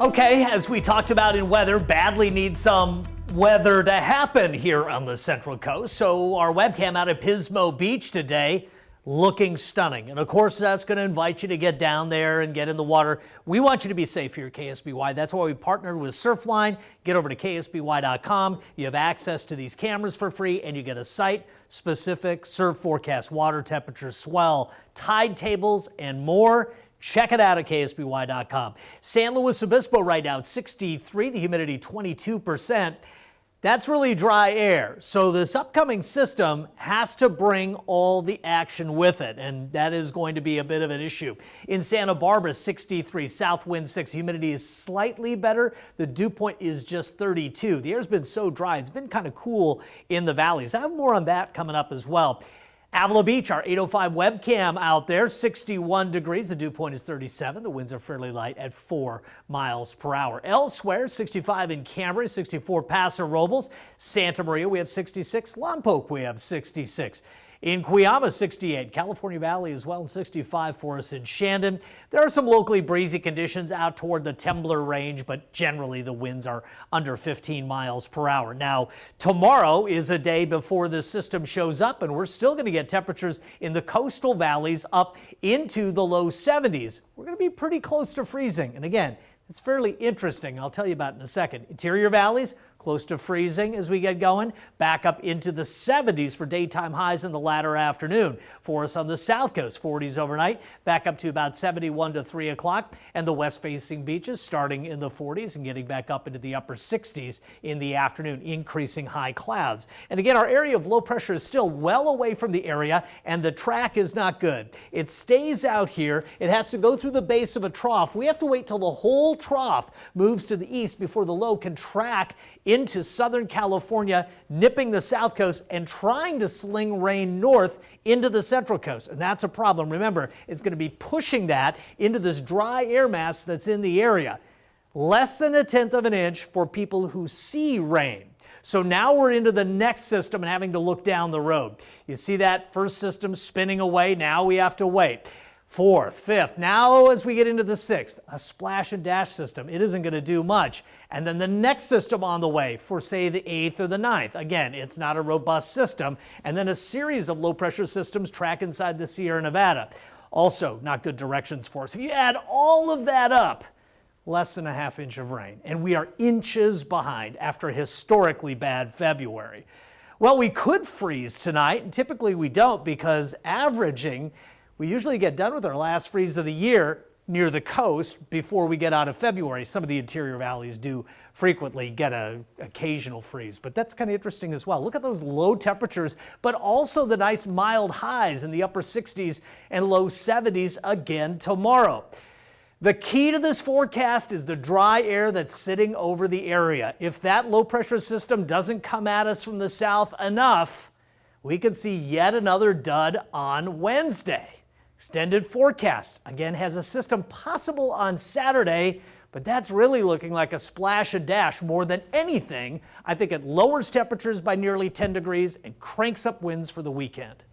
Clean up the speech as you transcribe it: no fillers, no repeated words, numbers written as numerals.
Okay, as we talked about in weather, badly needs some weather to happen here on the Central Coast. So our webcam out at Pismo Beach today looking stunning. And of course, that's going to invite you to get down there and get in the water. We want you to be safe here at KSBY. That's why we partnered with Surfline. Get over to ksby.com. You have access to these cameras for free, and you get a site-specific surf forecast, water temperature, swell, tide tables, and more. Check it out at ksby.com. San Luis Obispo right now, it's 63, the humidity 22%. That's really dry air. So this upcoming system has to bring all the action with it, and that is going to be a bit of an issue. In Santa Barbara, 63, south wind 6, humidity is slightly better. The dew point is just 32. The air's been so dry, it's been kind of cool in the valleys. I have more on that coming up as well. Avila Beach, our 805 webcam out there, 61 degrees. The dew point is 37. The winds are fairly light at 4 miles per hour. Elsewhere, 65 in Cambria, 64 Paso Robles. Santa Maria, we have 66. Lompoc, we have 66. In Cuyama, 68. California Valley as well, and 65 for us in Shandon. There are some locally breezy conditions out toward the Tembler Range, but generally the winds are under 15 miles per hour. Now, tomorrow is a day before this system shows up, and we're still going to get temperatures in the coastal valleys up into the low 70s. We're going to be pretty close to freezing. And again, it's fairly interesting. I'll tell you about it in a second. Interior valleys, close to freezing as we get going. Back up into the 70s for daytime highs in the latter afternoon. For us on the south coast, 40s overnight. Back up to about 71 to 3 o'clock. And the west-facing beaches starting in the 40s and getting back up into the upper 60s in the afternoon. Increasing high clouds. And again, our area of low pressure is still well away from the area, and the track is not good. It stays out here. It has to go through the base of a trough. We have to wait till the whole trough moves to the east before the low can track into Southern California, nipping the south coast and trying to sling rain north into the central coast. And that's a problem. Remember, it's going to be pushing that into this dry air mass that's in the area. Less than 1/10 of an inch for people who see rain. So now we're into the next system and having to look down the road. You see that first system spinning away. Now we have to wait. Fourth, fifth, now as we get into the sixth, a splash and dash system. It isn't going to do much. And then the next system on the way for, say, the 8th or the 9th. Again, it's not a robust system. And then a series of low-pressure systems track inside the Sierra Nevada. Also, not good directions for us. If you add all of that up, less than a ½ inch of rain. And we are inches behind after a historically bad February. Well, we could freeze tonight, and typically we don't because averaging, we usually get done with our last freeze of the year near the coast before we get out of February. Some of the interior valleys do frequently get an occasional freeze, but that's kind of interesting as well. Look at those low temperatures, but also the nice mild highs in the upper 60s and low 70s again tomorrow. The key to this forecast is the dry air that's sitting over the area. If that low pressure system doesn't come at us from the south enough, we could see yet another dud on Wednesday. Extended forecast, again, has a system possible on Saturday, but that's really looking like a splash and dash more than anything. I think it lowers temperatures by nearly 10 degrees and cranks up winds for the weekend.